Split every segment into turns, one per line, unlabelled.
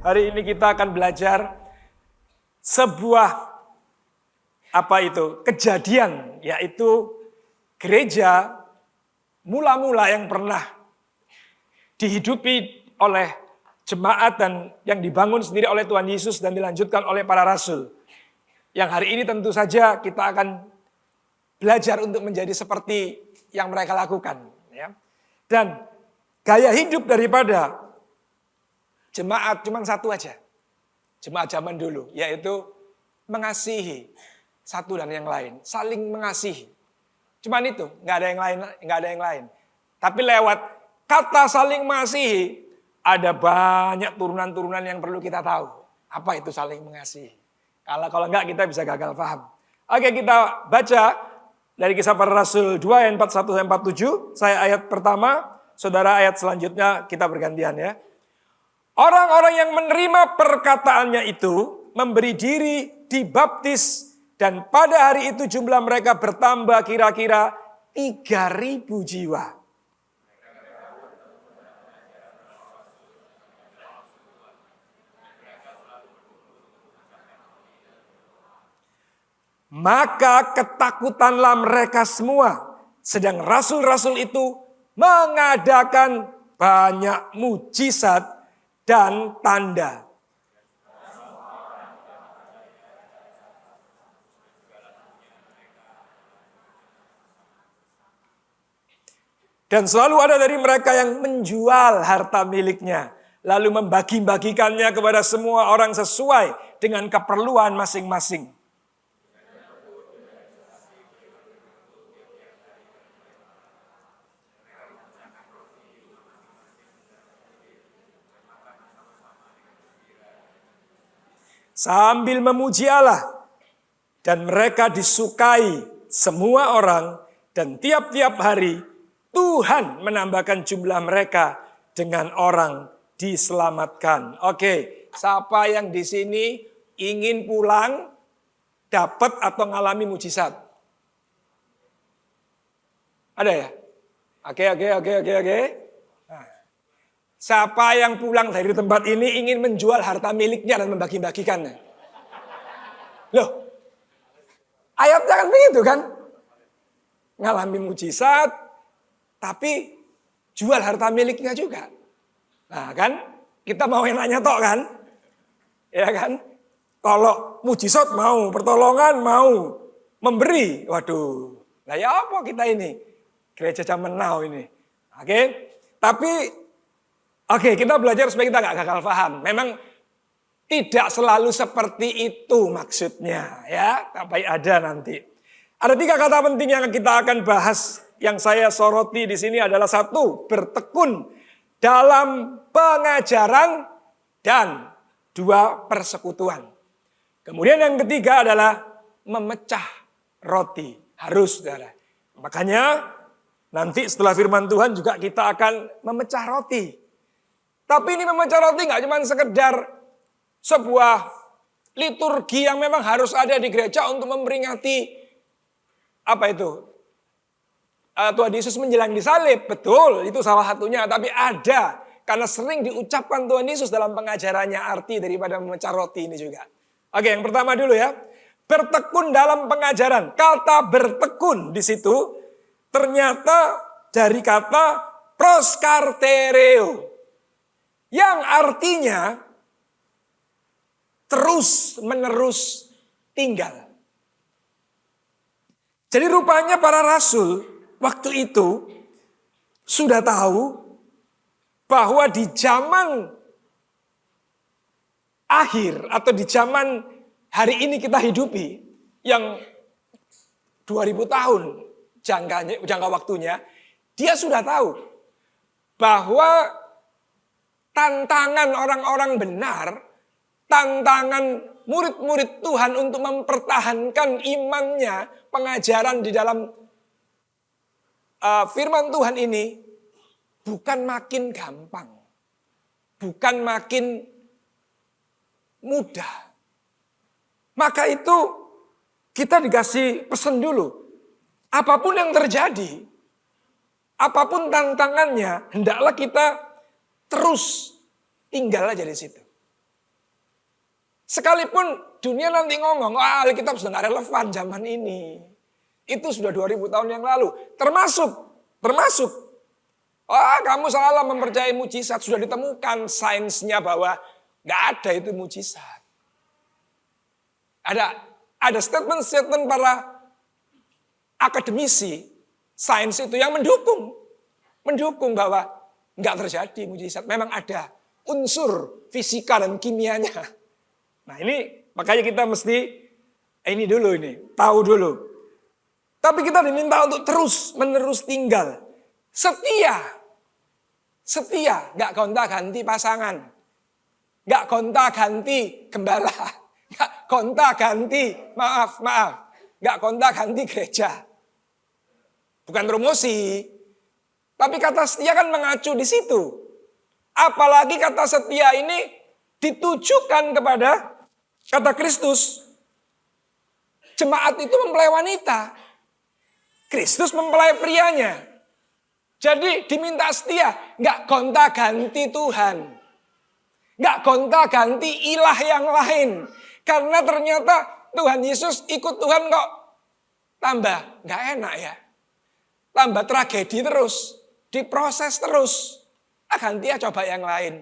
Hari ini kita akan belajar sebuah kejadian, yaitu gereja mula-mula yang pernah dihidupi oleh jemaat dan yang dibangun sendiri oleh Tuhan Yesus dan dilanjutkan oleh para rasul. Yang hari ini tentu saja kita akan belajar untuk menjadi seperti yang mereka lakukan. Ya. Dan gaya hidup daripada jemaat cuma satu aja. Jemaat zaman dulu, yaitu mengasihi satu dan yang lain, saling mengasihi. Cuman itu, nggak ada yang lain. Tapi lewat kata saling mengasihi, ada banyak turunan-turunan yang perlu kita tahu. Apa itu saling mengasihi? Kalau enggak kita bisa gagal paham. Oke, kita baca dari Kisah Para Rasul 2 ayat 41-47. Saya ayat pertama, saudara ayat selanjutnya kita bergantian ya. Orang-orang yang menerima perkataannya itu memberi diri dibaptis dan pada hari itu jumlah mereka bertambah kira-kira 3.000 jiwa. Maka ketakutanlah mereka semua, sedang rasul-rasul itu mengadakan banyak mujizat dan tanda. Dan selalu ada dari mereka yang menjual harta miliknya, lalu membagi-bagikannya kepada semua orang sesuai dengan keperluan masing-masing. Sambil memuji Allah, dan mereka disukai semua orang, dan tiap-tiap hari Tuhan menambahkan jumlah mereka dengan orang diselamatkan. Oke, siapa yang di sini ingin pulang dapat atau ngalami mujizat? Ada ya? Oke. Nah, siapa yang pulang dari tempat ini ingin menjual harta miliknya dan membagi-bagikannya? Loh, ayatnya kan begitu kan? Ngalami mujizat, tapi jual harta miliknya juga. Nah kan, kita mau enaknya tok kan? Ya kan? Kalau mujizat mau, pertolongan mau, memberi. Waduh, nah ya apa kita ini? Gereja zaman now ini. Oke, tapi kita belajar supaya kita gak gagal paham. Memang tidak selalu seperti itu maksudnya ya. Tapi ada nanti. Ada 3 kata penting yang kita akan bahas. Yang saya soroti di sini adalah 1, bertekun dalam pengajaran, dan 2, persekutuan. Kemudian yang ketiga adalah memecah roti. Harus, saudara. Makanya nanti setelah firman Tuhan juga kita akan memecah roti. Tapi ini memecah roti nggak cuma sekedar sebuah liturgi yang memang harus ada di gereja untuk memperingati Tuhan Yesus menjalani salib. Betul, itu salah satunya. Tapi ada, karena sering diucapkan Tuhan Yesus dalam pengajarannya, arti daripada memecah roti ini juga. Oke, yang pertama dulu ya. Bertekun dalam pengajaran. Kata bertekun di situ ternyata dari kata proskartereo, yang artinya terus menerus tinggal. Jadi rupanya para rasul waktu itu sudah tahu bahwa di zaman akhir atau di zaman hari ini kita hidupi yang 2000 tahun jangka waktunya, dia sudah tahu bahwa tantangan orang-orang benar, tantangan murid-murid Tuhan untuk mempertahankan imannya, pengajaran di dalam firman Tuhan ini bukan makin gampang, bukan makin mudah. Maka itu kita dikasih pesan dulu, apapun yang terjadi, apapun tantangannya, hendaklah kita terus tinggal aja di situ. Sekalipun dunia nanti ngomong, wah Alkitab sudah gak relevan zaman ini. Itu sudah 2000 tahun yang lalu. Termasuk. Wah kamu salah mempercayai mujizat. Sudah ditemukan sainsnya bahwa gak ada itu mujizat. Ada statement-statement para akademisi sains itu yang mendukung bahwa nggak terjadi mujizat. Memang ada unsur fisika dan kimianya. Nah ini makanya kita mesti tahu dulu. Tapi kita diminta untuk terus menerus tinggal setia, nggak gonta-ganti pasangan, nggak gonta-ganti gembala, nggak gonta-ganti nggak gonta-ganti gereja. Bukan promosi. Tapi kata setia kan mengacu di situ. Apalagi kata setia ini ditujukan kepada kata Kristus. Jemaat itu mempelai wanita. Kristus mempelai prianya. Jadi diminta setia. Nggak gonta-ganti Tuhan. Nggak gonta-ganti ilah yang lain. Karena ternyata Tuhan Yesus ikut Tuhan kok tambah nggak enak ya. Tambah tragedi terus, diproses terus. Ganti ya coba yang lain.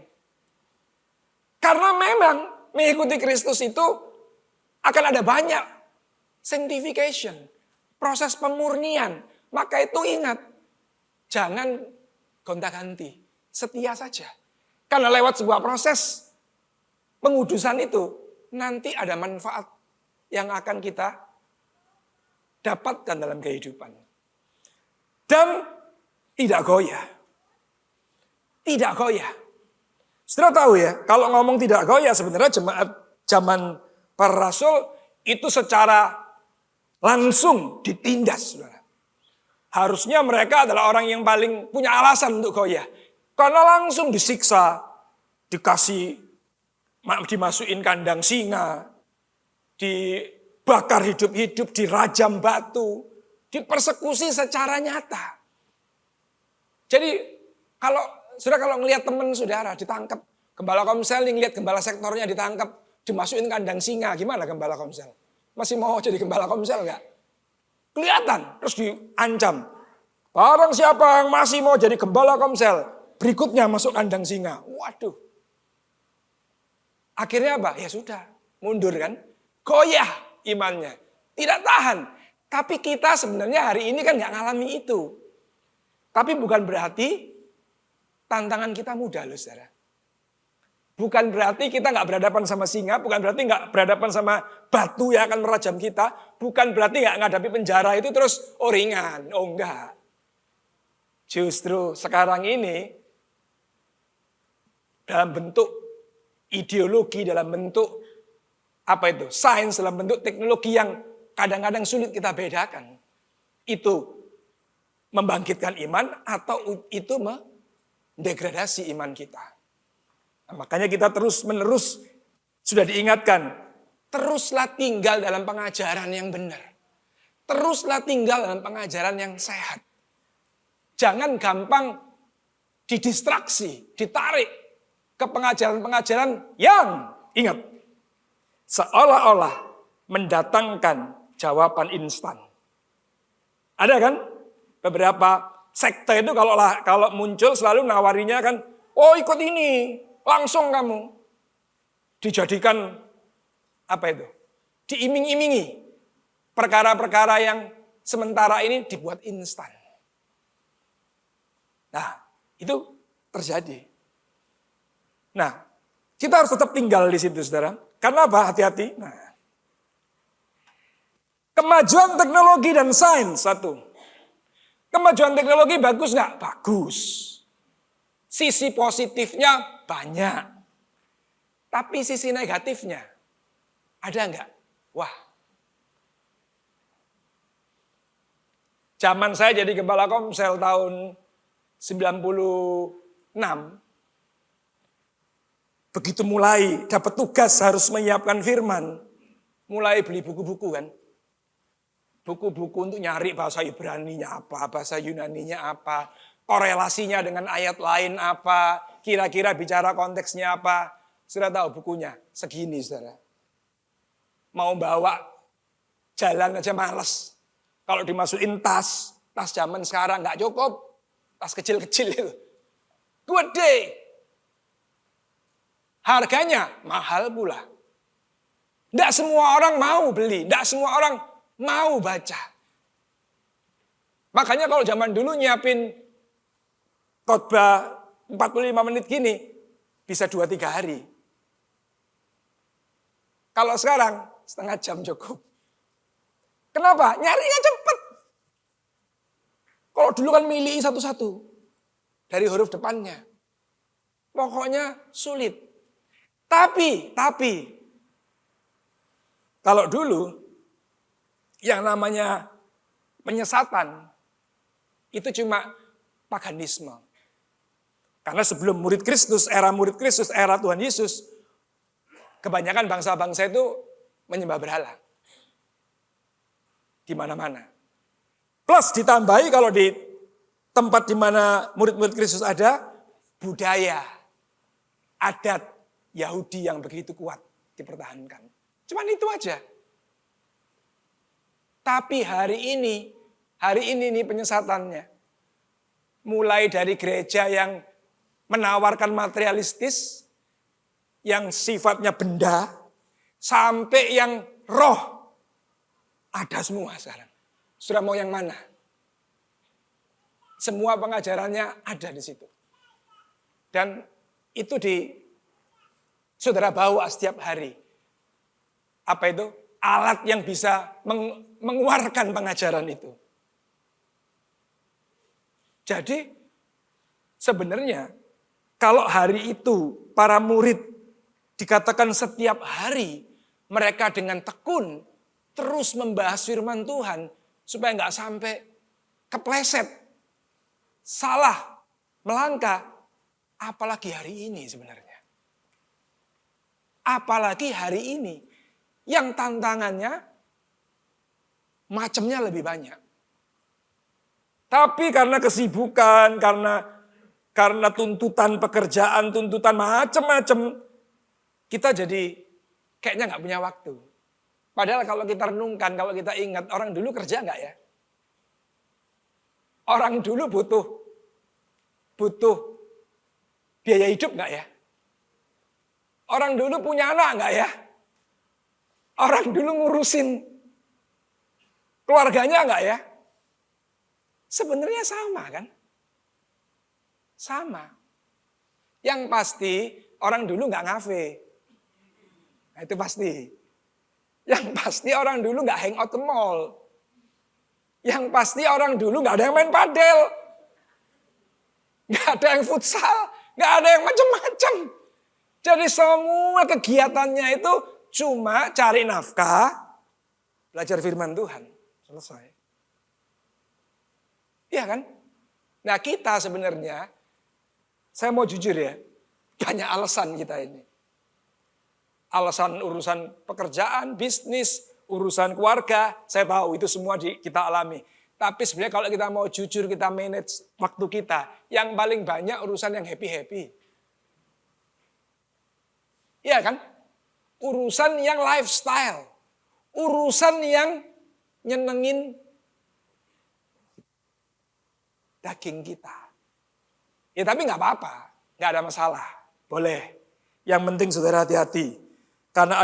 Karena memang mengikuti Kristus itu akan ada banyak sanctification, proses pemurnian. Maka itu ingat, jangan gonta-ganti, setia saja. Karena lewat sebuah proses pengudusan itu, nanti ada manfaat yang akan kita dapatkan dalam kehidupan. Dan tidak goyah. Tidak goyah. Saudara tahu ya, kalau ngomong tidak goyah sebenarnya jemaat zaman para rasul itu secara langsung ditindas. Saudara. Harusnya mereka adalah orang yang paling punya alasan untuk goyah. Karena langsung disiksa, dimasukin kandang singa, dibakar hidup-hidup, dirajam batu, dipersekusi secara nyata. Jadi kalau ngelihat teman saudara ditangkap, gembala komsel yang lihat gembala sektornya ditangkap, dimasukin kandang singa, gimana gembala komsel? Masih mau jadi gembala komsel enggak? Kelihatan, terus diancam. Barang siapa yang masih mau jadi gembala komsel, berikutnya masuk kandang singa. Waduh. Akhirnya apa? Ya sudah, mundur kan? Goyah imannya, tidak tahan. Tapi kita sebenarnya hari ini kan nggak ngalami itu. Tapi bukan berarti tantangan kita mudah loh saudara. Bukan berarti kita nggak berhadapan sama singa, bukan berarti nggak berhadapan sama batu yang akan merajam kita, bukan berarti nggak menghadapi penjara itu terus ringan. Oh enggak. Justru sekarang ini dalam bentuk ideologi, dalam bentuk sains, dalam bentuk teknologi yang kadang-kadang sulit kita bedakan. Itu membangkitkan iman atau itu mendegradasi iman kita. Nah, makanya kita terus-menerus sudah diingatkan. Teruslah tinggal dalam pengajaran yang benar. Teruslah tinggal dalam pengajaran yang sehat. Jangan gampang didistraksi, ditarik ke pengajaran-pengajaran yang, ingat, seolah-olah mendatangkan jawaban instan. Ada kan? Beberapa sekte itu kalau muncul selalu nawarinya kan, oh ikut ini, langsung kamu. Dijadikan diiming-imingi. Perkara-perkara yang sementara ini dibuat instan. Nah, itu terjadi. Nah, kita harus tetap tinggal di situ, saudara. Karena apa? Hati-hati. Nah, kemajuan teknologi dan sains, satu. Kemajuan teknologi bagus nggak? Bagus. Sisi positifnya banyak. Tapi sisi negatifnya ada nggak? Wah. Zaman saya jadi gembala komsel tahun 96. Begitu mulai dapat tugas harus menyiapkan firman. Mulai beli buku-buku kan. Buku-buku untuk nyari bahasa Ibraninya apa, bahasa Yunaninya apa, korelasinya dengan ayat lain apa, kira-kira bicara konteksnya apa. Sudah tahu bukunya, segini saudara. Mau bawa jalan aja males. Kalau dimasukin tas zaman sekarang nggak cukup. Tas kecil-kecil itu. Gede. Harganya mahal pula. Tidak semua orang mau beli. Tidak semua orang mau baca. Makanya kalau zaman dulu nyiapin khotbah 45 menit gini, bisa 2-3 hari. Kalau sekarang, setengah jam cukup. Kenapa? Nyarinya cepet. Kalau dulu kan milih satu-satu. Dari huruf depannya. Pokoknya sulit. Tapi, kalau dulu, yang namanya penyesatan, itu cuma paganisme. Karena sebelum murid Kristus, era Tuhan Yesus, kebanyakan bangsa-bangsa itu menyembah berhala. Di mana-mana. Plus ditambahi kalau di tempat di mana murid-murid Kristus ada, budaya, adat Yahudi yang begitu kuat dipertahankan. Cuman itu aja. Tapi hari ini nih penyesatannya. Mulai dari gereja yang menawarkan materialistis, yang sifatnya benda, sampai yang roh. Ada semua sekarang. Sudah mau yang mana? Semua pengajarannya ada di situ. Dan itu saudara bawa setiap hari. Apa itu? Alat yang bisa mengeluarkan pengajaran itu. Jadi sebenarnya kalau hari itu para murid dikatakan setiap hari mereka dengan tekun terus membahas firman Tuhan supaya nggak sampai kepleset, salah, melangkah. Apalagi hari ini sebenarnya. Apalagi hari ini yang tantangannya macamnya lebih banyak. Tapi karena kesibukan, karena tuntutan pekerjaan, tuntutan macam-macam, kita jadi kayaknya nggak punya waktu. Padahal kalau kita renungkan, kalau kita ingat, orang dulu kerja nggak ya? Orang dulu butuh biaya hidup nggak ya? Orang dulu punya anak nggak ya? Orang dulu ngurusin keluarganya nggak ya? Sebenarnya sama kan? Sama. Yang pasti orang dulu nggak ngafe. Nah, itu pasti. Yang pasti orang dulu nggak hangout ke mall. Yang pasti orang dulu nggak ada yang main padel. Nggak ada yang futsal. Nggak ada yang macam-macam. Jadi semua kegiatannya itu cuma cari nafkah, belajar firman Tuhan. Selesai. Iya kan? Nah kita sebenarnya, saya mau jujur ya, banyak alasan kita ini. Alasan urusan pekerjaan, bisnis, urusan keluarga, saya tahu itu semua kita alami. Tapi sebenarnya kalau kita mau jujur, kita manage waktu kita, yang paling banyak urusan yang happy-happy. Iya kan? Urusan yang lifestyle. Urusan yang nyenengin daging kita. Ya tapi nggak apa-apa, nggak ada masalah, boleh. Yang penting saudara hati-hati, karena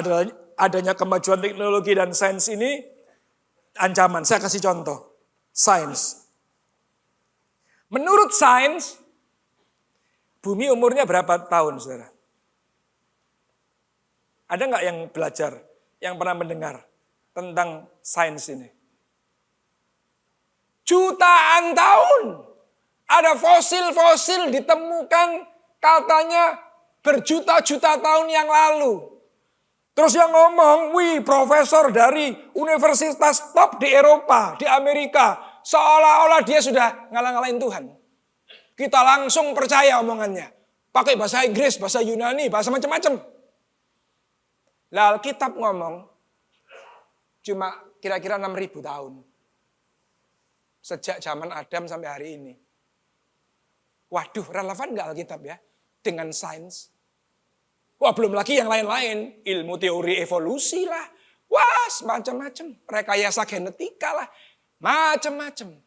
adanya kemajuan teknologi dan sains ini ancaman. Saya kasih contoh, sains. Menurut sains, bumi umurnya berapa tahun, saudara? Ada nggak yang belajar, yang pernah mendengar tentang sains ini? Jutaan tahun. Ada fosil-fosil ditemukan katanya berjuta-juta tahun yang lalu. Terus yang ngomong, wih profesor dari universitas top di Eropa, di Amerika. Seolah-olah dia sudah ngalah-ngalahin Tuhan. Kita langsung percaya omongannya. Pakai bahasa Inggris, bahasa Yunani, bahasa macam-macam. Lah Alkitab ngomong, cuma kira-kira 6.000 tahun. Sejak zaman Adam sampai hari ini. Waduh, relevan nggak Alkitab ya? Dengan sains. Wah, belum lagi yang lain-lain. Ilmu teori evolusi lah. Wah, macam-macam. Rekayasa genetika lah. Macam-macam.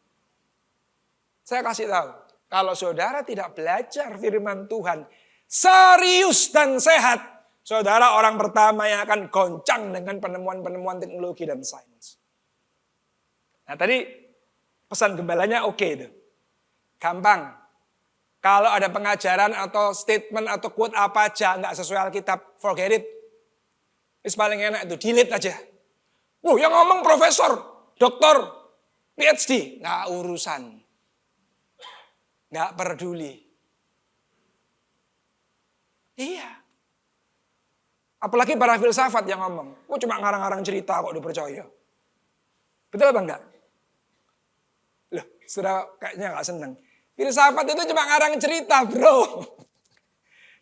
Saya kasih tahu. Kalau saudara tidak belajar firman Tuhan serius dan sehat, saudara orang pertama yang akan goncang dengan penemuan-penemuan teknologi dan sains. Nah tadi pesan gembalanya oke itu. Gampang. Kalau ada pengajaran atau statement atau quote apa aja nggak sesuai Alkitab, forget it. Itu paling enak itu, delete aja. Yang ngomong profesor, doktor, PhD, nggak urusan. Nggak peduli. Iya. Apalagi para filsafat yang ngomong. Cuma ngarang-ngarang cerita kok dipercaya. Betul apa enggak? Loh, sudah kayaknya nggak seneng. Filsafat itu cuma ngarang cerita, bro.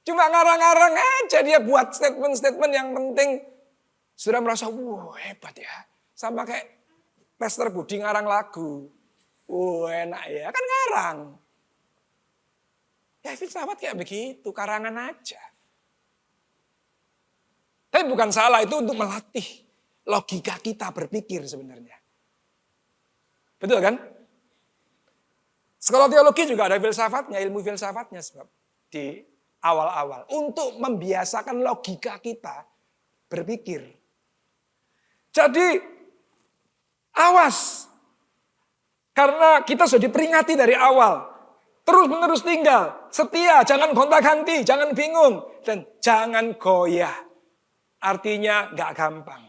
Cuma ngarang-ngarang aja dia buat statement-statement yang penting. Sudah merasa, hebat ya. Sama kayak Lester Budi ngarang lagu. Enak ya, kan ngarang. Ya filsafat kayak begitu, karangan aja. Tapi bukan salah, itu untuk melatih logika kita berpikir sebenarnya. Betul kan? Sekolah teologi juga ada filsafatnya, ilmu filsafatnya sebab di awal-awal. Untuk membiasakan logika kita berpikir. Jadi awas. Karena kita sudah diperingati dari awal. Terus menerus tinggal, setia, jangan gonta-ganti, jangan bingung, dan jangan goyah. Artinya nggak gampang.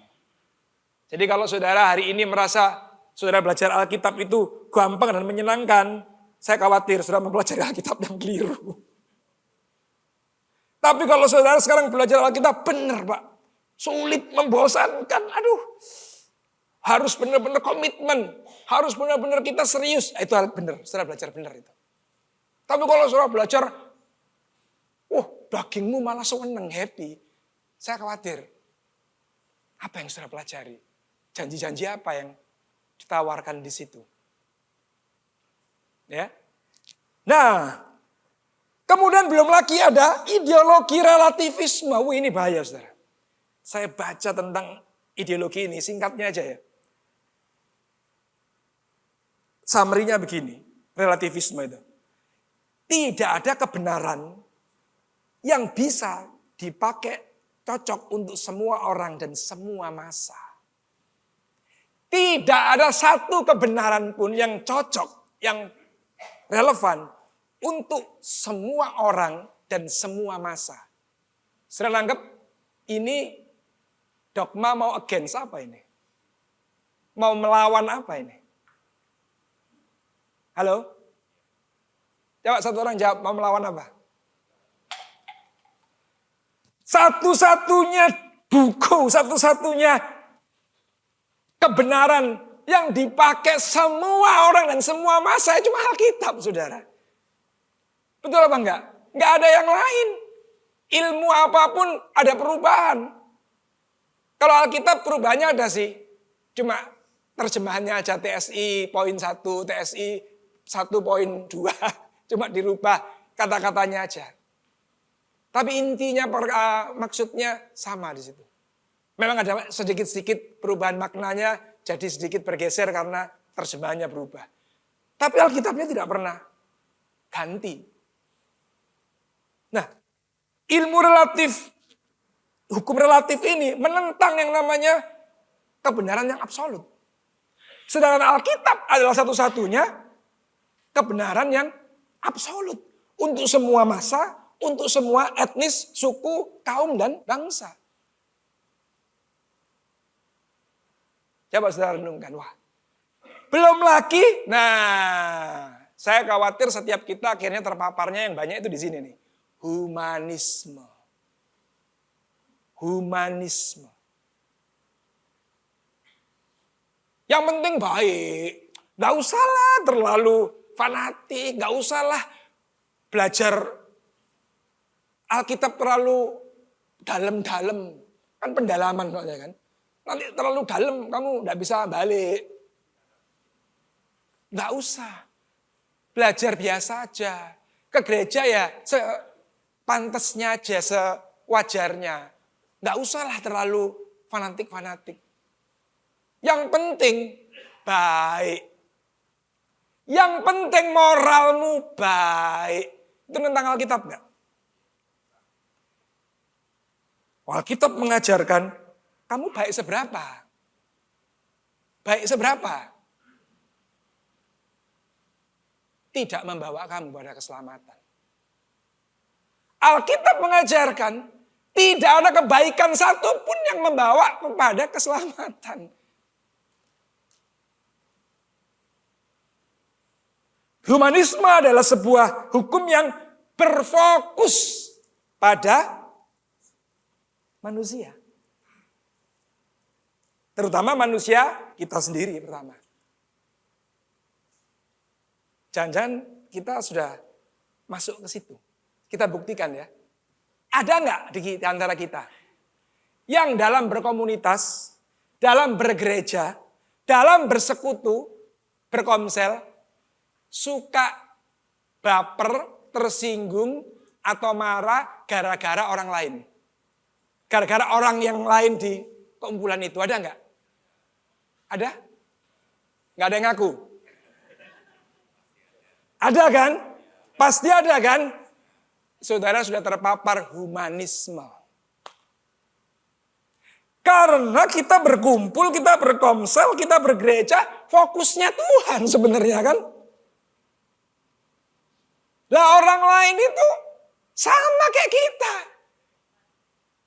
Jadi kalau saudara hari ini merasa saudara belajar Alkitab itu gampang dan menyenangkan, saya khawatir saudara mempelajari Alkitab yang keliru. Tapi kalau saudara sekarang belajar Alkitab benar Pak, sulit, membosankan, harus benar-benar komitmen, harus benar-benar kita serius. Itu benar, saudara belajar benar itu. Tapi kalau saudara belajar, dagingmu malah seneng, happy. Saya khawatir. Apa yang saudara pelajari? Janji-janji apa yang ditawarkan di situ? Ya. Nah, kemudian belum lagi ada ideologi relativisme. Ini bahaya, saudara. Saya baca tentang ideologi ini, singkatnya aja ya. Summary-nya begini, relativisme itu. Tidak ada kebenaran yang bisa dipakai cocok untuk semua orang dan semua masa. Tidak ada satu kebenaran pun yang cocok, yang relevan untuk semua orang dan semua masa. Sudah anggap ini dogma mau against apa ini? Mau melawan apa ini? Halo? Coba satu orang jawab, mau melawan apa? Satu-satunya buku, satu-satunya kebenaran yang dipakai semua orang dan semua masa cuma Alkitab, saudara. Betul apa enggak? Enggak ada yang lain. Ilmu apapun ada perubahan. Kalau Alkitab perubahannya ada sih. Cuma terjemahannya aja TSI poin 1, TSI 1.2. Cuma dirubah kata-katanya aja. Tapi intinya maksudnya sama di situ. Memang ada sedikit-sedikit perubahan maknanya, jadi sedikit bergeser karena terjemahannya berubah. Tapi Alkitabnya tidak pernah ganti. Nah, ilmu relatif, hukum relatif ini menentang yang namanya kebenaran yang absolut. Sedangkan Alkitab adalah satu-satunya kebenaran yang absolut. Untuk semua masa, untuk semua etnis, suku, kaum, dan bangsa. Coba saudara renungkan. Belum lagi, saya khawatir setiap kita akhirnya terpaparnya yang banyak itu di sini nih. Humanisme. Yang penting baik. Gak usahlah terlalu fanatik, gak usahlah belajar Alkitab terlalu dalam-dalam. Kan pendalaman soalnya kan. Nanti terlalu dalam kamu gak bisa balik. Gak usah. Belajar biasa aja. Ke gereja ya sepantasnya aja, sewajarnya. Gak usahlah terlalu fanatik-fanatik. Yang penting baik. Yang penting moralmu baik. Itu tentang Alkitab enggak? Alkitab mengajarkan kamu baik seberapa? Baik seberapa? Tidak membawa kamu pada keselamatan. Alkitab mengajarkan tidak ada kebaikan satupun yang membawa kepada keselamatan. Humanisme adalah sebuah hukum yang berfokus pada manusia. Terutama manusia kita sendiri pertama. Jangan-jangan kita sudah masuk ke situ. Kita buktikan ya. Ada nggak di antara kita yang dalam berkomunitas, dalam bergereja, dalam bersekutu, berkomsel, suka baper, tersinggung, atau marah gara-gara orang lain? Gara-gara orang yang lain di kumpulan itu, ada nggak? Ada? Nggak ada yang ngaku? Ada kan? Pasti ada kan? Saudara sudah terpapar humanisme. Karena kita berkumpul, kita berkomsel, kita bergereja, fokusnya Tuhan sebenarnya kan? Lah orang lain itu sama kayak kita.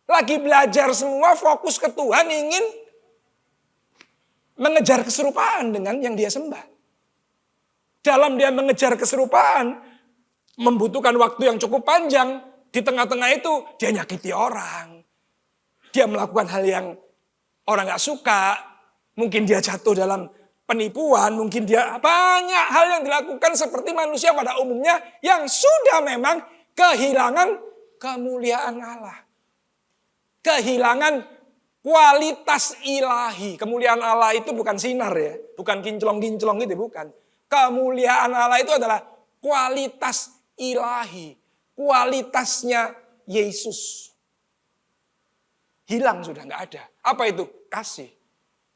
Lagi belajar semua fokus ke Tuhan, ingin mengejar keserupaan dengan yang dia sembah. Dalam dia mengejar keserupaan, membutuhkan waktu yang cukup panjang. Di tengah-tengah itu dia nyakiti orang. Dia melakukan hal yang orang gak suka. Mungkin dia jatuh dalam penipuan. Mungkin dia banyak hal yang dilakukan seperti manusia pada umumnya. Yang sudah memang kehilangan kemuliaan Allah. Kehilangan kualitas ilahi. Kemuliaan Allah itu bukan sinar ya. Bukan kinclong-kinclong gitu, bukan. Kemuliaan Allah itu adalah kualitas ilahi. Kualitasnya Yesus. Hilang sudah, nggak ada. Apa itu? Kasih.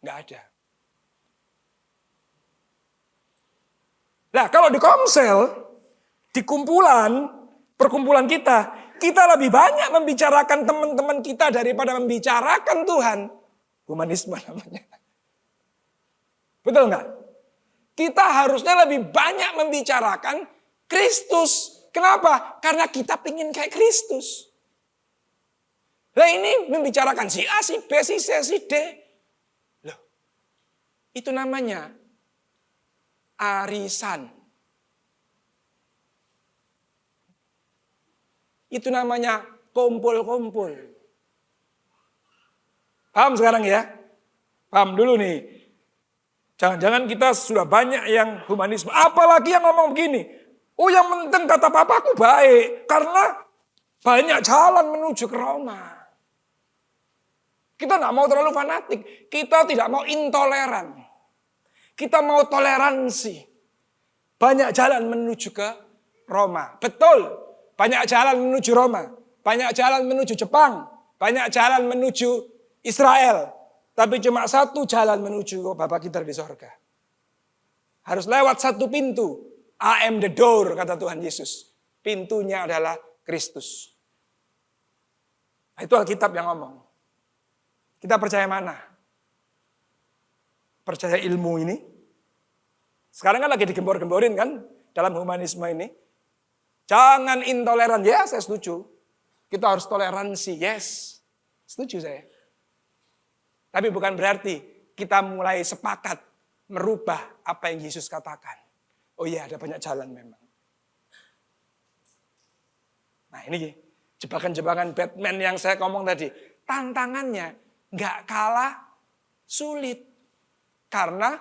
Nggak ada. Nah kalau di komsel, di perkumpulan kita lebih banyak membicarakan teman-teman kita daripada membicarakan Tuhan. Humanisme namanya. Betul nggak? Kita harusnya lebih banyak membicarakan Kristus. Kenapa? Karena kita pingin kayak Kristus. Nah ini membicarakan si A, si B, si C, si D. Loh, itu namanya arisan. Itu namanya kumpul-kumpul. Paham sekarang ya? Paham dulu nih. Jangan-jangan kita sudah banyak yang humanisme. Apalagi yang ngomong begini. Oh yang penting kata papaku baik. Karena banyak jalan menuju ke Roma. Kita tidak mau terlalu fanatik. Kita tidak mau intoleran. Kita mau toleransi. Banyak jalan menuju ke Roma. Betul. Banyak jalan menuju Roma. Banyak jalan menuju Jepang. Banyak jalan menuju Israel. Tapi cuma satu jalan menuju ke Bapa kita di sorga. Harus lewat satu pintu. I am the door, kata Tuhan Yesus. Pintunya adalah Kristus. Nah, itu Alkitab yang ngomong. Kita percaya mana? Percaya ilmu ini? Sekarang kan lagi digembor-gemborin kan dalam humanisme ini. Jangan intoleran. Ya saya setuju. Kita harus toleransi. Yes. Setuju saya. Tapi bukan berarti kita mulai sepakat merubah apa yang Yesus katakan. Oh iya ada banyak jalan memang. Nah ini jebakan-jebakan Batman yang saya ngomong tadi. Tantangannya gak kalah sulit. Karena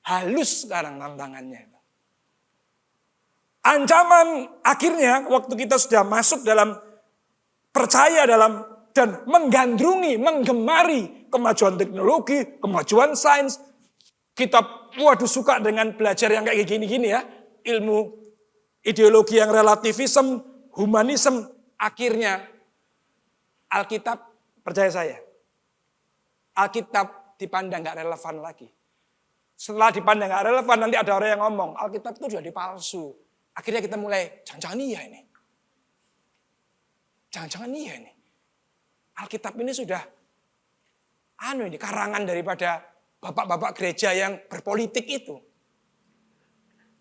halus sekarang tantangannya. Ancaman akhirnya waktu kita sudah masuk dalam percaya dalam dan menggandrungi, menggemari kemajuan teknologi, kemajuan sains. Kita suka dengan belajar yang kayak gini-gini ya. Ilmu ideologi yang relativisme, humanisme. Akhirnya Alkitab, percaya saya, Alkitab dipandang nggak relevan lagi. Setelah dipandang nggak relevan, nanti ada orang yang ngomong, Alkitab itu jadi palsu. Akhirnya kita mulai, jangan-jangan iya ini. Jangan-jangan iya ini. Alkitab ini sudah karangan daripada bapak-bapak gereja yang berpolitik itu.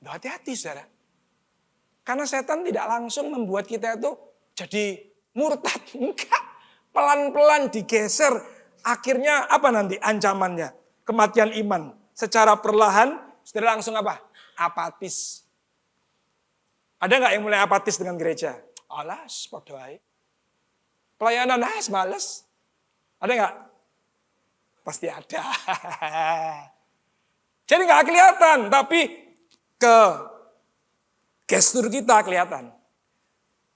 Hati-hati saudara. Karena setan tidak langsung membuat kita itu jadi murtad. Enggak. Pelan-pelan digeser. Akhirnya apa nanti ancamannya? Kematian iman. Secara perlahan, saudara langsung apa? Apatis. Ada nggak yang mulai apatis dengan gereja? Alas, podo ae. Pelayanan, males. Ada nggak? Pasti ada. Jadi nggak kelihatan, tapi ke gestur kita kelihatan.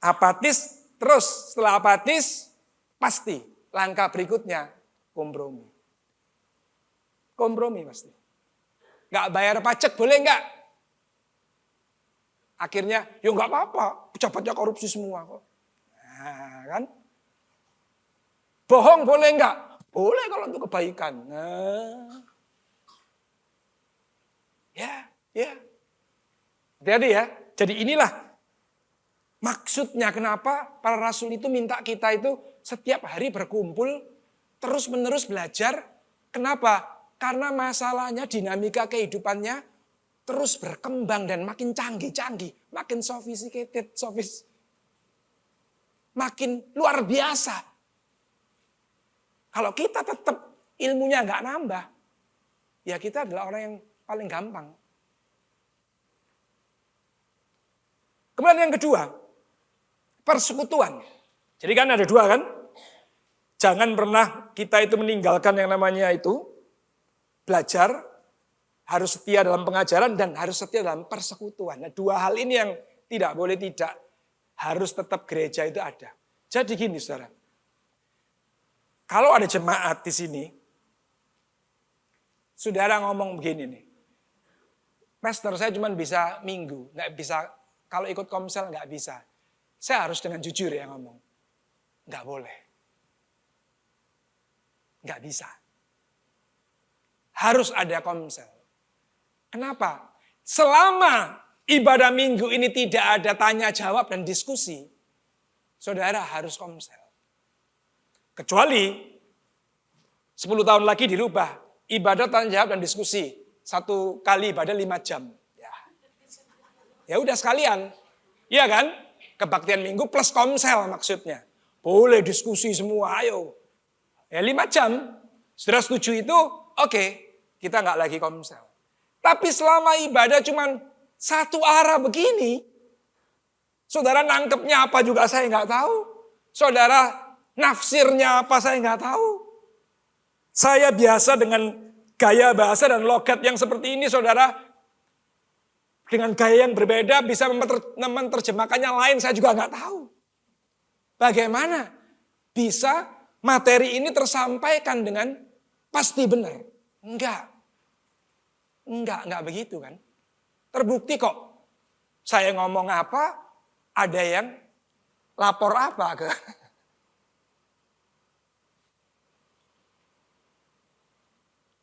Apatis, terus setelah apatis, pasti langkah berikutnya kompromi. Kompromi pasti. Nggak bayar pajak boleh nggak? Akhirnya, ya nggak apa-apa, pejabatnya korupsi semua kok. Nah, kan? Bohong boleh nggak? Boleh kalau untuk kebaikan. Nah. Ya. Hati-hati ya. Jadi inilah maksudnya kenapa para rasul itu minta kita itu setiap hari berkumpul, terus-menerus belajar. Kenapa? Karena masalahnya dinamika kehidupannya terus berkembang dan makin canggih-canggih, makin sophisticated, makin luar biasa. Kalau kita tetap ilmunya nggak nambah, ya kita adalah orang yang paling gampang. Kemudian yang kedua, persekutuan. Jadi kan ada dua kan? Jangan pernah kita itu meninggalkan yang namanya itu belajar, harus setia dalam pengajaran dan harus setia dalam persekutuan. Nah, dua hal ini yang tidak boleh tidak, harus tetap gereja itu ada. Jadi gini saudara, kalau ada jemaat di sini, saudara ngomong begini nih, Pastor saya cuma bisa minggu, nggak bisa, kalau ikut komsel nggak bisa. Saya harus dengan jujur ya ngomong, nggak boleh, nggak bisa. Harus ada komsel. Kenapa? Selama ibadah minggu ini tidak ada tanya jawab dan diskusi, saudara harus komsel. Kecuali 10 tahun lagi dirubah, ibadah tanya jawab dan diskusi. Satu kali ibadah 5 jam. Ya udah sekalian. Iya kan? Kebaktian minggu plus komsel maksudnya. Boleh diskusi semua, ayo. Ya 5 jam. Sudah setuju itu, oke. Kita nggak lagi komsel. Tapi selama ibadah cuma satu arah begini, saudara nangkepnya apa juga saya nggak tahu. Saudara nafsirnya apa saya nggak tahu. Saya biasa dengan gaya bahasa dan logat yang seperti ini, saudara. Dengan gaya yang berbeda bisa menerjemahkannya lain, saya juga nggak tahu. Bagaimana bisa materi ini tersampaikan dengan pasti benar? Enggak begitu kan. Terbukti kok. Saya ngomong apa, ada yang lapor apa ke.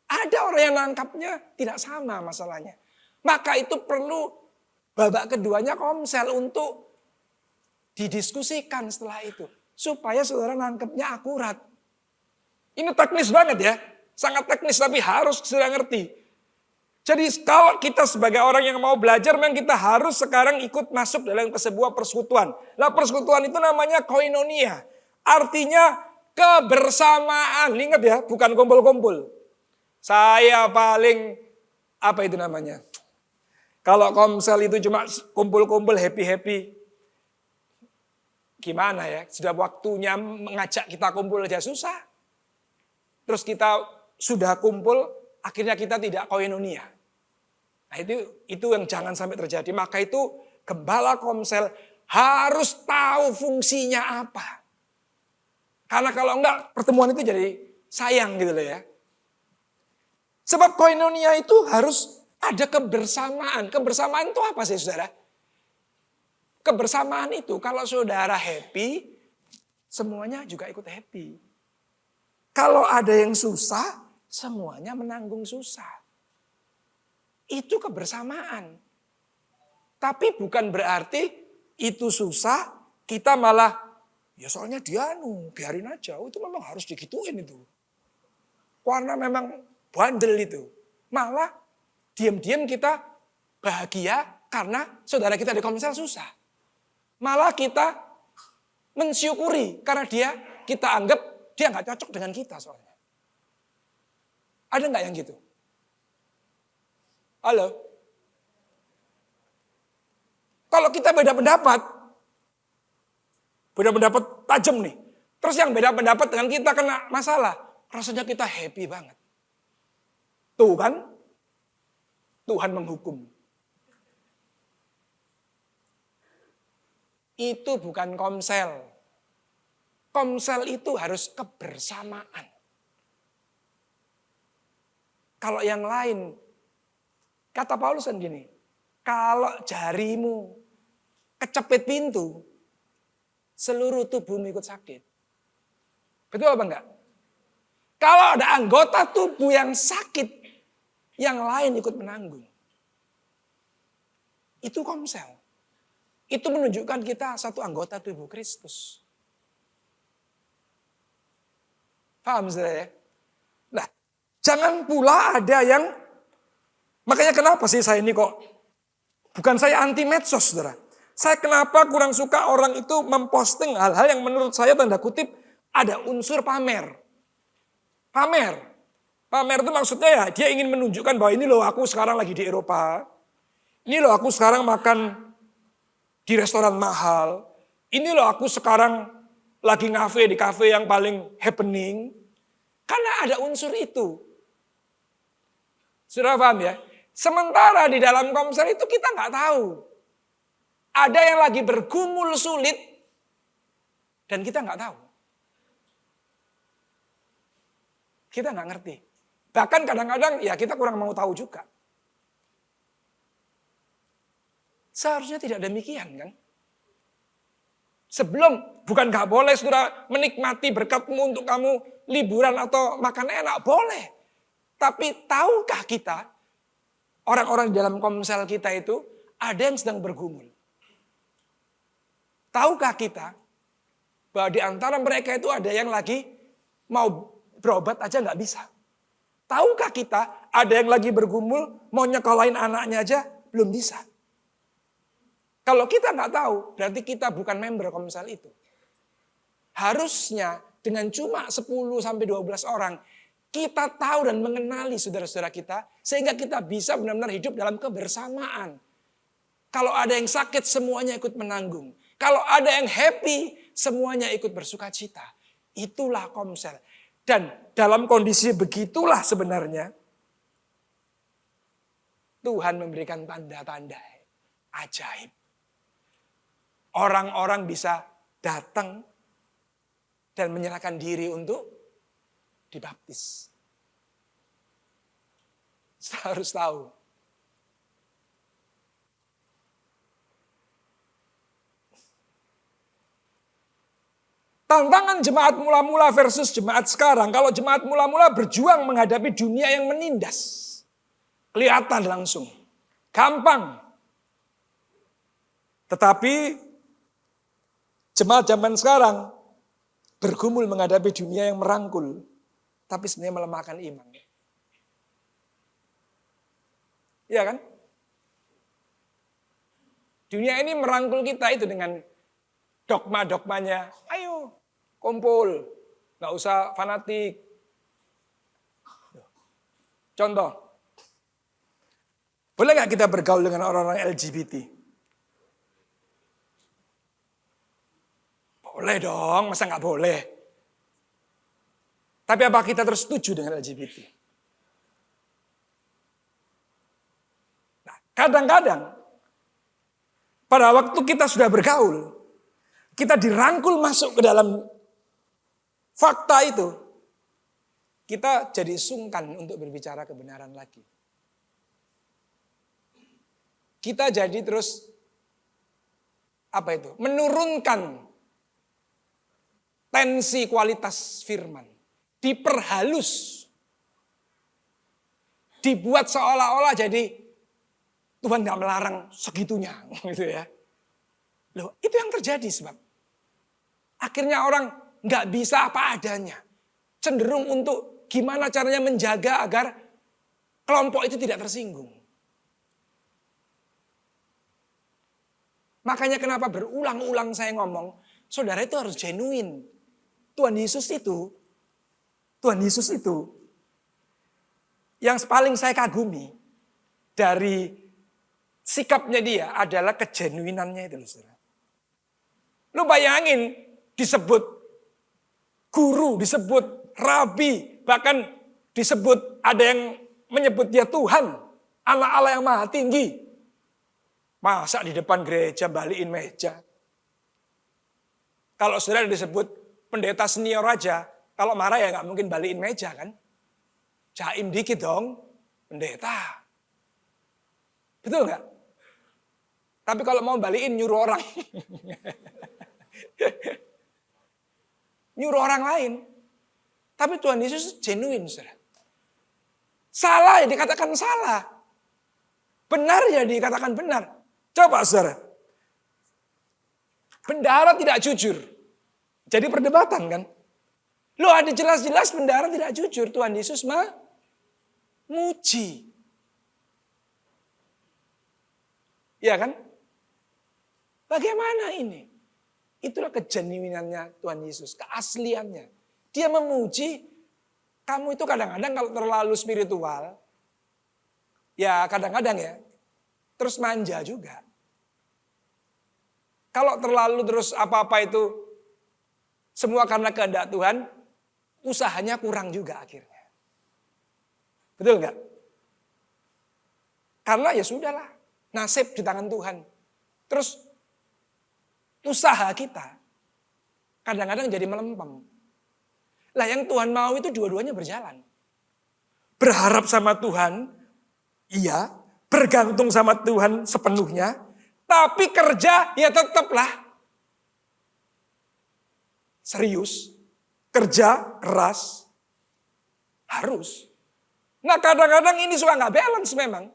Ada orang yang nangkapnya tidak sama masalahnya. Maka itu perlu babak keduanya komsel untuk didiskusikan setelah itu. Supaya saudara nangkepnya akurat. Ini teknis banget ya. Sangat teknis tapi harus sudah ngerti. Jadi kalau kita sebagai orang yang mau belajar, memang kita harus sekarang ikut masuk dalam sebuah persekutuan. Nah persekutuan itu namanya koinonia. Artinya kebersamaan. Ingat ya, bukan kumpul-kumpul. Saya paling, apa itu namanya? Kalau komsel itu cuma kumpul-kumpul happy-happy. Gimana ya, sudah waktunya mengajak kita kumpul aja susah. Terus kita sudah kumpul, akhirnya kita tidak koinonia. Nah itu yang jangan sampai terjadi. Maka itu gembala komsel harus tahu fungsinya apa. Karena kalau enggak pertemuan itu jadi sayang gitu loh ya. Sebab koinonia itu harus ada kebersamaan. Kebersamaan itu apa sih saudara? Kebersamaan itu kalau saudara happy, semuanya juga ikut happy. Kalau ada yang susah, semuanya menanggung susah. Itu kebersamaan. Tapi bukan berarti itu susah, kita malah, ya soalnya dia biarin aja. Oh, itu memang harus digituin itu. Karena memang bandel itu. Malah diam-diam kita bahagia karena saudara kita di Komsel susah. Malah kita mensyukuri karena kita anggap dia nggak cocok dengan kita soalnya. Ada nggak yang gitu? Halo? Kalau kita beda pendapat tajam nih. Terus yang beda pendapat dengan kita kena masalah, rasanya kita happy banget. Tuh kan? Tuhan menghukum. Itu bukan Komsel. Komsel itu harus kebersamaan. Kalau yang lain, kata Paulus kan gini, kalau jarimu kecepit pintu, seluruh tubuhmu ikut sakit. Betul apa enggak? Kalau ada anggota tubuh yang sakit, yang lain ikut menanggung. Itu Komsel. Itu menunjukkan kita satu anggota tubuh Kristus. Paham saudara ya? Nah, jangan pula ada yang, makanya kenapa sih saya ini kok, bukan saya anti medsos saudara. Saya kenapa kurang suka orang itu memposting hal-hal yang menurut saya tanda kutip ada unsur pamer. Pamer itu maksudnya ya dia ingin menunjukkan bahwa ini loh aku sekarang lagi di Eropa. Ini loh aku sekarang makan di restoran mahal. Ini loh aku sekarang lagi di kafe yang paling happening. Karena ada unsur itu. Sudah paham ya? Sementara di dalam Komsel itu kita nggak tahu. Ada yang lagi bergumul sulit dan kita nggak tahu. Kita nggak ngerti. Bahkan kadang-kadang ya kita kurang mau tahu juga. Seharusnya tidak demikian kan? Sebelum, bukan gak boleh saudara menikmati berkatmu untuk kamu liburan atau makan enak, boleh. Tapi tahukah kita, orang-orang di dalam Komsel kita itu ada yang sedang bergumul. Tahukah kita bahwa di antara mereka itu ada yang lagi mau berobat aja gak bisa. Tahukah kita ada yang lagi bergumul mau nyekolahin anaknya aja belum bisa. Kalau kita nggak tahu, berarti kita bukan member Komsel itu. Harusnya dengan cuma 10-12 orang, kita tahu dan mengenali saudara-saudara kita, sehingga kita bisa benar-benar hidup dalam kebersamaan. Kalau ada yang sakit, semuanya ikut menanggung. Kalau ada yang happy, semuanya ikut bersuka cita. Itulah Komsel. Dan dalam kondisi begitulah sebenarnya, Tuhan memberikan tanda-tanda ajaib. Orang-orang bisa datang dan menyerahkan diri untuk dibaptis. Kita harus tahu. Tantangan jemaat mula-mula versus jemaat sekarang. Kalau jemaat mula-mula berjuang menghadapi dunia yang menindas. Kelihatan langsung. Gampang. Tetapi jemaat zaman sekarang bergumul menghadapi dunia yang merangkul, tapi sebenarnya melemahkan iman. Iya kan? Dunia ini merangkul kita itu dengan dogma-dogmanya. Ayo, kumpul. Nggak usah fanatik. Contoh. Boleh nggak kita bergaul dengan orang-orang LGBT? Boleh dong, masa nggak boleh? Tapi apa kita terus setuju dengan LGBT? Nah, kadang-kadang pada waktu kita sudah bergaul, kita dirangkul masuk ke dalam fakta itu, kita jadi sungkan untuk berbicara kebenaran lagi. Kita jadi terus menurunkan tensi kualitas firman. Diperhalus. dibuat seolah-olah jadi Tuhan nggak melarang segitunya, gitu ya. Loh, itu yang terjadi sebab akhirnya orang nggak bisa apa adanya, cenderung untuk gimana caranya menjaga agar kelompok itu tidak tersinggung. Makanya kenapa berulang-ulang saya ngomong, saudara itu harus genuine. Tuhan Yesus itu yang paling saya kagumi dari sikapnya dia adalah kegenuinannya itu, saudara. Lu bayangin disebut guru, disebut rabi, bahkan disebut ada yang menyebut dia Tuhan, anak Allah yang maha tinggi. Masa di depan gereja balikin meja? Kalau saudara disebut pendeta senior aja, kalau marah ya nggak mungkin balikin meja kan? Jaim dikit dong, pendeta. Betul nggak? Tapi kalau mau balikin nyuruh orang. Nyuruh orang lain. Tapi Tuhan Yesus genuine, saudara. Salah ya dikatakan salah. Benar ya dikatakan benar. Coba saudara. Bendahara tidak jujur. Jadi perdebatan kan. Loh ada jelas-jelas bendahara tidak jujur. Tuhan Yesus muji. Ya kan? Bagaimana ini? Itulah kegenuinannya Tuhan Yesus. Keasliannya. Dia memuji. Kamu itu kadang-kadang kalau terlalu spiritual. Ya kadang-kadang ya. Terus manja juga. Kalau terlalu terus apa-apa itu semua karena kehendak Tuhan, usahanya kurang juga akhirnya. Betul nggak? Karena ya sudahlah, nasib di tangan Tuhan. Terus usaha kita kadang-kadang jadi melempem. Lah yang Tuhan mau itu dua-duanya berjalan. Berharap sama Tuhan, iya. Bergantung sama Tuhan sepenuhnya. Tapi kerja ya tetaplah serius. Kerja keras. Harus. Nah kadang-kadang ini suka gak balance memang.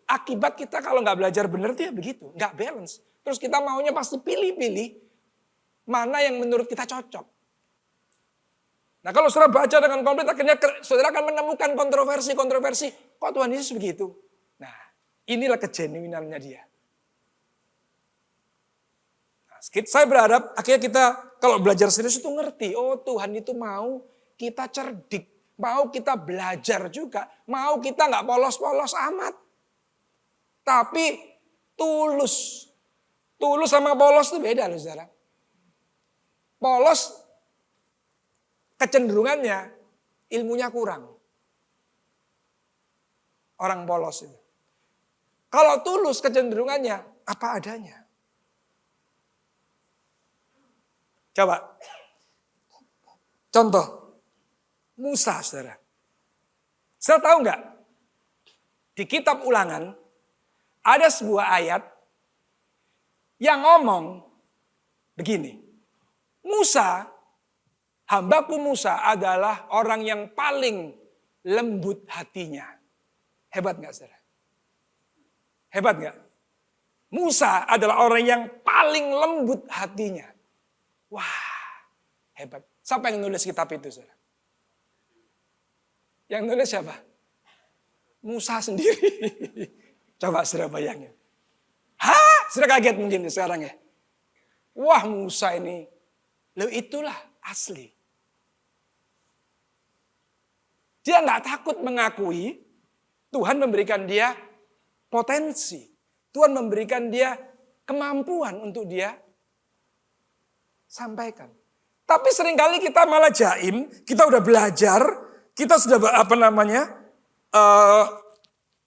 Akibat kita kalau gak belajar benar itu ya begitu. Gak balance. Terus kita maunya pasti pilih-pilih. Mana yang menurut kita cocok. Nah kalau saudara baca dengan komplit akhirnya saudara akan menemukan kontroversi. Kok Tuhan Yesus begitu? Nah inilah kegenuinannya dia. Nah, saya berharap akhirnya kita kalau belajar serius itu ngerti. Oh Tuhan itu mau kita cerdik. Mau kita belajar juga. Mau kita gak polos-polos amat. Tapi tulus. Tulus sama polos itu beda loh saudara. Polos kecenderungannya ilmunya kurang. Orang polos itu. Kalau tulus kecenderungannya apa adanya. Coba. Contoh. Musa saudara. Saudara tahu nggak? Di kitab Ulangan ada sebuah ayat yang ngomong begini. Musa, hambaku Musa adalah orang yang paling lembut hatinya. Hebat gak saudara? Hebat gak? Musa adalah orang yang paling lembut hatinya. Wah, hebat. Siapa yang nulis kitab itu saudara? Yang nulis siapa? Musa sendiri. Coba saudara bayangin. Hah? Saudara kaget mungkin sekarang ya. Wah Musa ini. Loh itulah asli. Dia nggak takut mengakui Tuhan memberikan dia potensi. Tuhan memberikan dia kemampuan untuk dia sampaikan. Tapi seringkali kita malah jaim, kita udah belajar, kita sudah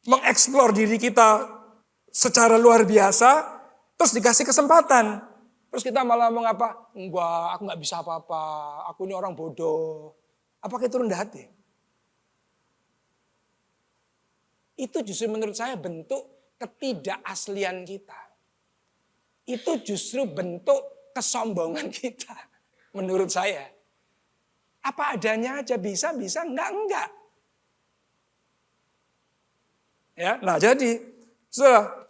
mengeksplor diri kita secara luar biasa, terus dikasih kesempatan. Terus kita malah ngomong apa? Enggak, aku nggak bisa apa-apa, aku ini orang bodoh. Apakah itu rendah hati? Itu justru menurut saya bentuk ketidakaslian kita. Itu justru bentuk kesombongan kita. Menurut saya. Apa adanya aja bisa, enggak. Ya, nah jadi, saudara,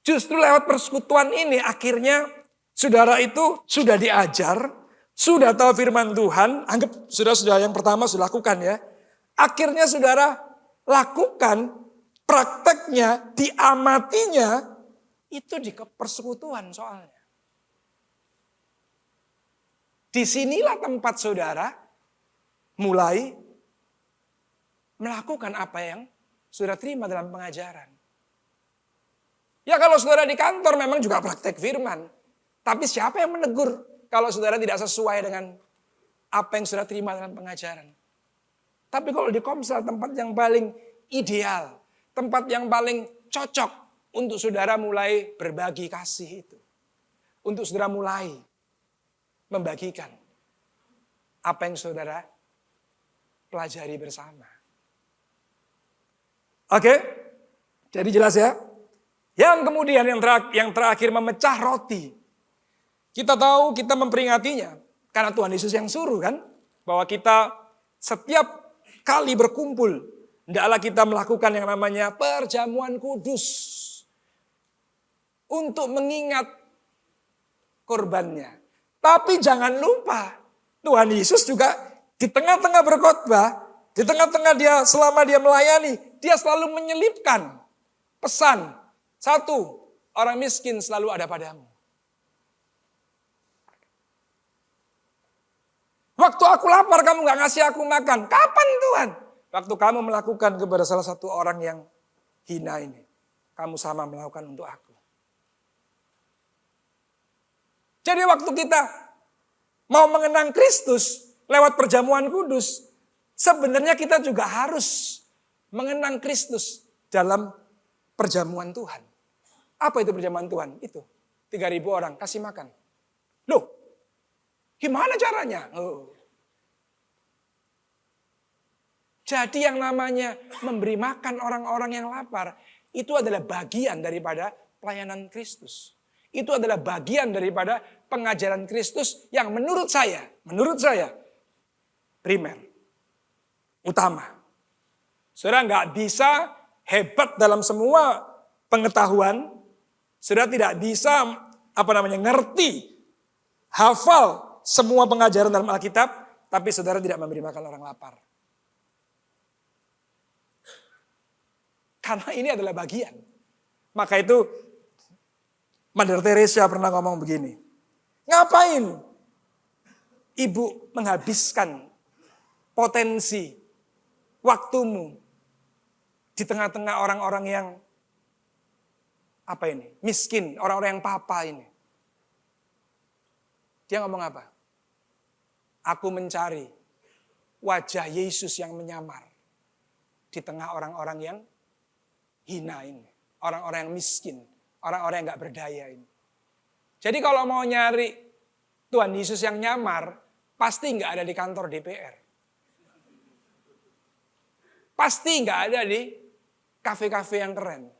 justru lewat persekutuan ini akhirnya saudara itu sudah diajar, sudah tahu firman Tuhan, anggap sudah yang pertama sudah lakukan ya. Akhirnya saudara lakukan prakteknya, diamatinya, itu di persekutuan soalnya. Disinilah tempat saudara mulai melakukan apa yang saudara terima dalam pengajaran. Ya kalau saudara di kantor memang juga praktek firman. Tapi siapa yang menegur kalau saudara tidak sesuai dengan apa yang saudara terima dalam pengajaran. Tapi kalau di Komsel tempat yang paling ideal, tempat yang paling cocok untuk saudara mulai berbagi kasih itu. Untuk saudara mulai membagikan apa yang saudara pelajari bersama. Oke, jadi jelas ya. Yang kemudian yang terakhir memecah roti. Kita tahu kita memperingatinya karena Tuhan Yesus yang suruh kan. Bahwa kita setiap kali berkumpul, hendaklah kita melakukan yang namanya perjamuan kudus. Untuk mengingat korbannya. Tapi jangan lupa, Tuhan Yesus juga di tengah-tengah berkhotbah, di tengah-tengah dia selama dia melayani, dia selalu menyelipkan pesan. Satu, orang miskin selalu ada padamu. Waktu aku lapar kamu gak ngasih aku makan. Kapan Tuhan? Waktu kamu melakukan kepada salah satu orang yang hina ini. Kamu sama melakukan untuk aku. Jadi waktu kita mau mengenang Kristus lewat perjamuan kudus, sebenarnya kita juga harus mengenang Kristus dalam perjamuan Tuhan. Apa itu perjamuan Tuhan? Itu 3.000 orang kasih makan. Loh, gimana caranya? Oh. Jadi yang namanya memberi makan orang-orang yang lapar, itu adalah bagian daripada pelayanan Kristus. Itu adalah bagian daripada pengajaran Kristus yang menurut saya primer, utama. Saudara nggak bisa hebat dalam semua pengetahuan, saudara tidak bisa ngerti, hafal semua pengajaran dalam Alkitab, tapi saudara tidak memberi makan orang lapar. Karena ini adalah bagian. Maka itu Mother Teresa pernah ngomong begini. Ngapain ibu menghabiskan potensi waktumu di tengah-tengah orang-orang yang miskin, orang-orang yang papa ini. Dia ngomong apa? Aku mencari wajah Yesus yang menyamar di tengah orang-orang yang hina ini. Orang-orang yang miskin, orang-orang yang gak berdaya ini. Jadi kalau mau nyari Tuhan Yesus yang nyamar, pasti gak ada di kantor DPR. Pasti gak ada di kafe-kafe yang keren.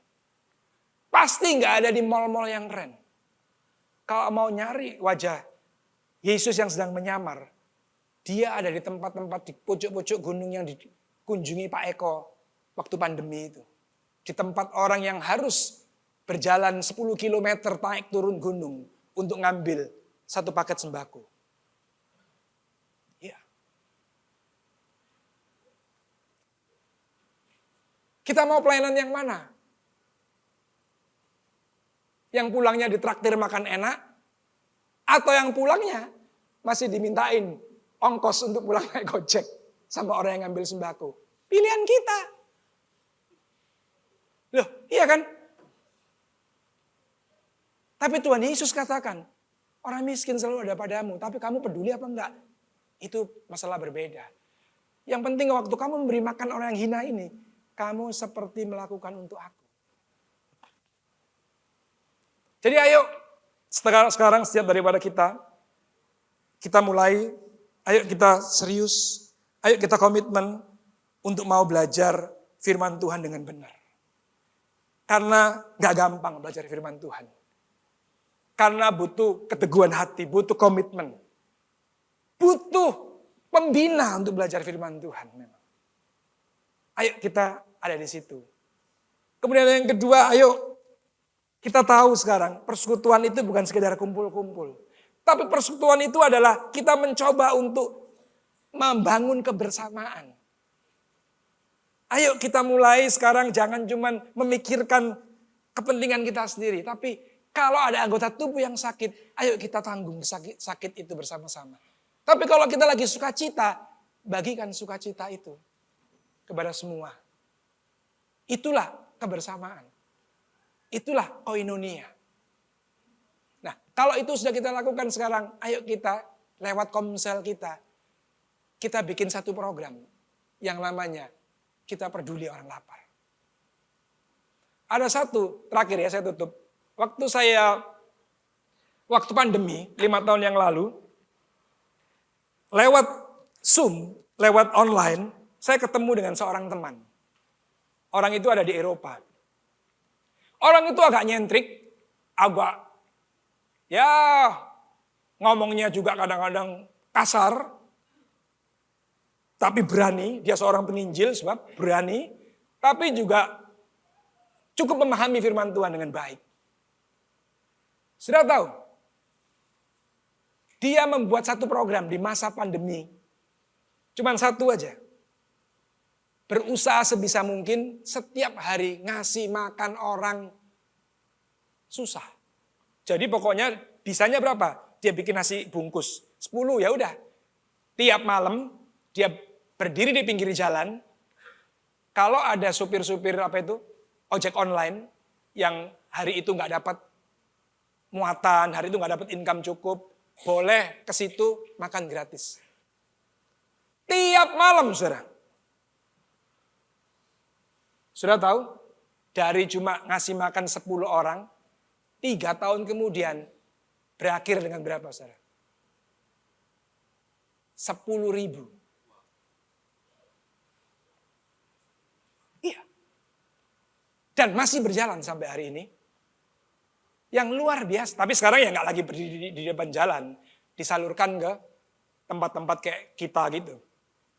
Pasti gak ada di mall-mall yang keren. Kalau mau nyari wajah Yesus yang sedang menyamar, dia ada di tempat-tempat di pucuk-pucuk gunung yang dikunjungi Pak Eko waktu pandemi itu. Di tempat orang yang harus berjalan 10 km naik turun gunung untuk ngambil satu paket sembako. Ya. Kita mau pelayanan yang mana? Yang pulangnya ditraktir makan enak? Atau yang pulangnya masih dimintain ongkos untuk pulang naik gojek sama orang yang ngambil sembako? Pilihan kita. Loh, iya kan? Tapi Tuhan Yesus katakan, orang miskin selalu ada padamu, tapi kamu peduli apa enggak? Itu masalah berbeda. Yang penting waktu kamu memberi makan orang yang hina ini, kamu seperti melakukan untuk aku. Jadi ayo, sekarang setiap daripada kita mulai, ayo kita serius, ayo kita komitmen untuk mau belajar firman Tuhan dengan benar. Karena gak gampang belajar firman Tuhan. Karena butuh keteguhan hati, butuh komitmen. Butuh pembina untuk belajar firman Tuhan. Ayo kita ada di situ. Kemudian yang kedua, ayo kita tahu sekarang persekutuan itu bukan sekedar kumpul-kumpul. Tapi persekutuan itu adalah kita mencoba untuk membangun kebersamaan. Ayo kita mulai sekarang jangan cuma memikirkan kepentingan kita sendiri. Tapi kalau ada anggota tubuh yang sakit, ayo kita tanggung sakit itu bersama-sama. Tapi kalau kita lagi sukacita, bagikan sukacita itu kepada semua. Itulah kebersamaan. Itulah koinonia. Nah, kalau itu sudah kita lakukan sekarang, ayo kita lewat komsel kita bikin satu program yang namanya kita peduli orang lapar. Ada satu, terakhir ya saya tutup. Waktu pandemi, 5 tahun yang lalu, lewat Zoom, lewat online, saya ketemu dengan seorang teman. Orang itu ada di Eropa. Orang itu agak nyentrik, agak ya ngomongnya juga kadang-kadang kasar, tapi berani. Dia seorang peninjil sebab berani, tapi juga cukup memahami firman Tuhan dengan baik. Sudah tahu, dia membuat satu program di masa pandemi. Cuman satu aja. Berusaha sebisa mungkin setiap hari ngasih makan orang susah. Jadi pokoknya bisanya berapa? Dia bikin nasi bungkus 10 ya udah. Tiap malam dia berdiri di pinggir jalan. Kalau ada supir-supir ojek online yang hari itu nggak dapat muatan, hari itu nggak dapat income cukup, boleh ke situ makan gratis. Tiap malam, saudara. Sudah tahu? Dari cuma ngasih makan 10 orang, 3 tahun kemudian berakhir dengan berapa, saudara? 10.000. Iya. Dan masih berjalan sampai hari ini. Yang luar biasa. Tapi sekarang ya nggak lagi berdiri di depan jalan. Disalurkan ke tempat-tempat kayak kita gitu.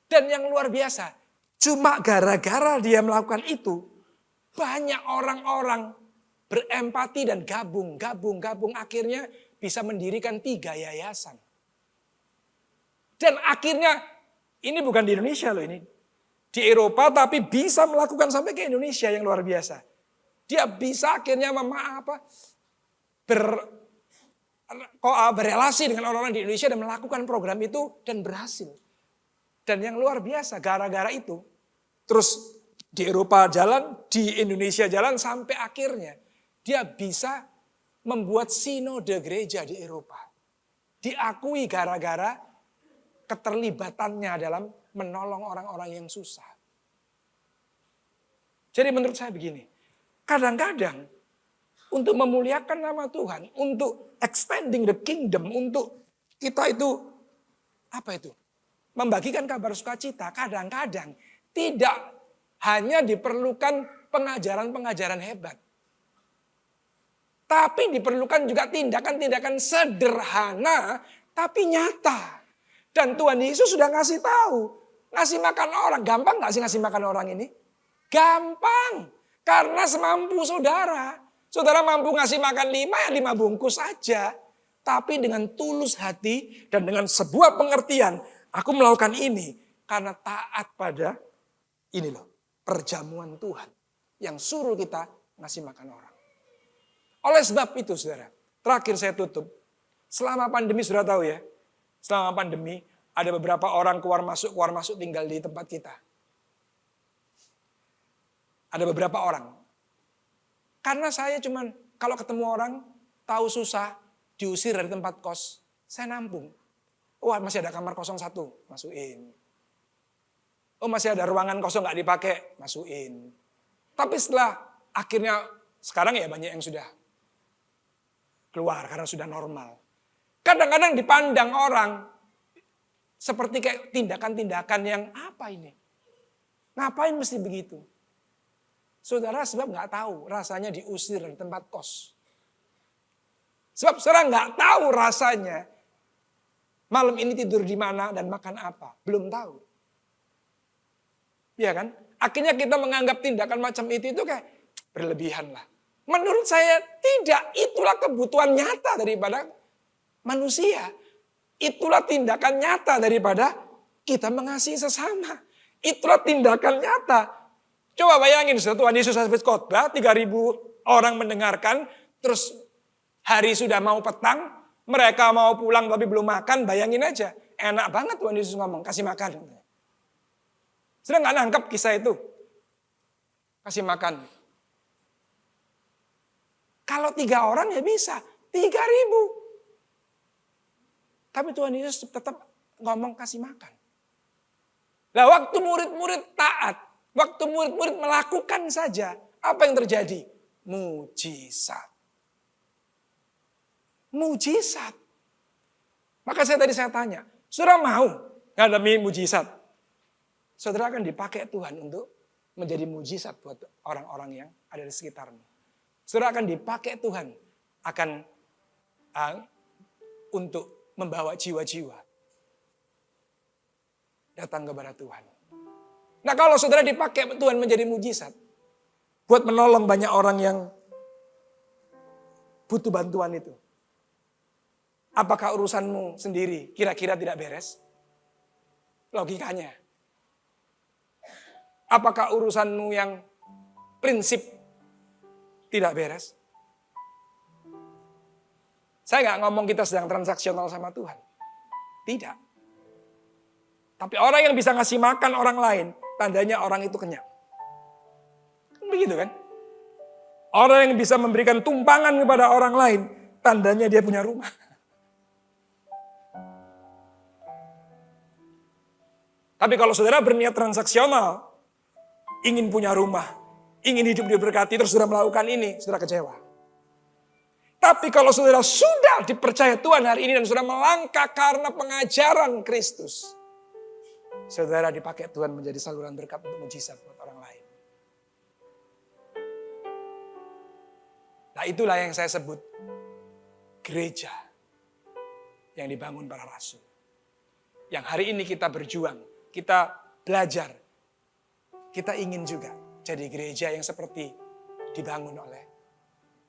Dan yang luar biasa, cuma gara-gara dia melakukan itu, banyak orang-orang berempati dan gabung. Akhirnya bisa mendirikan 3 yayasan. Dan akhirnya, ini bukan di Indonesia loh ini. Di Eropa tapi bisa melakukan sampai ke Indonesia yang luar biasa. Dia bisa akhirnya berrelasi dengan orang-orang di Indonesia dan melakukan program itu dan berhasil. Dan yang luar biasa gara-gara itu. Terus di Eropa jalan, di Indonesia jalan sampai akhirnya dia bisa membuat sinode gereja di Eropa. Diakui gara-gara keterlibatannya dalam menolong orang-orang yang susah. Jadi menurut saya begini, kadang-kadang untuk memuliakan nama Tuhan, untuk extending the kingdom, untuk kita itu, membagikan kabar sukacita, kadang-kadang tidak hanya diperlukan pengajaran-pengajaran hebat. Tapi diperlukan juga tindakan-tindakan sederhana, tapi nyata. Dan Tuhan Yesus sudah ngasih tahu, ngasih makan orang. Gampang gak sih ngasih makan orang ini? Gampang. Karena semampu saudara. Saudara mampu ngasih makan 5 bungkus saja. Tapi dengan tulus hati dan dengan sebuah pengertian, aku melakukan ini karena taat pada ini loh, perjamuan Tuhan yang suruh kita ngasih makan orang. Oleh sebab itu saudara, terakhir saya tutup. Selama pandemi sudah tahu ya, selama pandemi ada beberapa orang keluar masuk tinggal di tempat kita. Ada beberapa orang. Karena saya cuman kalau ketemu orang tahu susah, diusir dari tempat kos, saya nampung. Wah, masih ada kamar kosong 1, masukin. Oh, masih ada ruangan kosong nggak dipakai, masukin. Tapi setelah akhirnya sekarang ya banyak yang sudah keluar karena sudah normal. Kadang-kadang dipandang orang seperti kayak tindakan-tindakan yang apa ini? Ngapain mesti begitu? Saudara sebab nggak tahu rasanya diusir dari tempat kos. Sebab saudara nggak tahu rasanya malam ini tidur di mana dan makan apa. Belum tahu. Iya kan? Akhirnya kita menganggap tindakan macam itu kayak berlebihan lah. Menurut saya tidak, itulah kebutuhan nyata daripada manusia. Itulah tindakan nyata daripada kita mengasihi sesama. Itulah tindakan nyata. Coba bayangin, Tuhan Yesus habis khotbah, 3.000 orang mendengarkan, terus hari sudah mau petang, mereka mau pulang tapi belum makan, bayangin aja. Enak banget Tuhan Yesus ngomong, kasih makan. Sudah nggak nangkep kisah itu? Kasih makan. Kalau 3 orang ya bisa, 3.000. Tapi Tuhan Yesus tetap ngomong kasih makan. Nah, waktu murid-murid taat, waktu murid-murid melakukan saja, apa yang terjadi? Mujizat. Mujizat. Maka saya tanya, saudara mau ngadami mujizat? Saudara akan dipakai Tuhan untuk menjadi mujizat buat orang-orang yang ada di sekitarmu. Saudara akan dipakai Tuhan untuk membawa jiwa-jiwa datang kepada Tuhan. Nah, kalau saudara dipakai Tuhan menjadi mujizat buat menolong banyak orang yang butuh bantuan itu, apakah urusanmu sendiri kira-kira tidak beres? Logikanya. Apakah urusanmu yang prinsip tidak beres? Saya nggak ngomong kita sedang transaksional sama Tuhan. Tidak. Tapi orang yang bisa ngasih makan orang lain, tandanya orang itu kenyang. Begitu kan? Orang yang bisa memberikan tumpangan kepada orang lain, tandanya dia punya rumah. Tapi kalau saudara berniat transaksional, ingin punya rumah, ingin hidup diberkati, terus saudara melakukan ini, saudara kecewa. Tapi kalau saudara sudah dipercaya Tuhan hari ini dan saudara melangkah karena pengajaran Kristus, saudara dipakai Tuhan menjadi saluran berkat untuk mujizat buat orang lain. Nah, itulah yang saya sebut gereja yang dibangun para rasul. Yang hari ini kita berjuang, kita belajar, kita ingin juga jadi gereja yang seperti dibangun oleh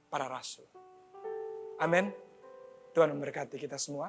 para rasul. Amin. Tuhan memberkati kita semua.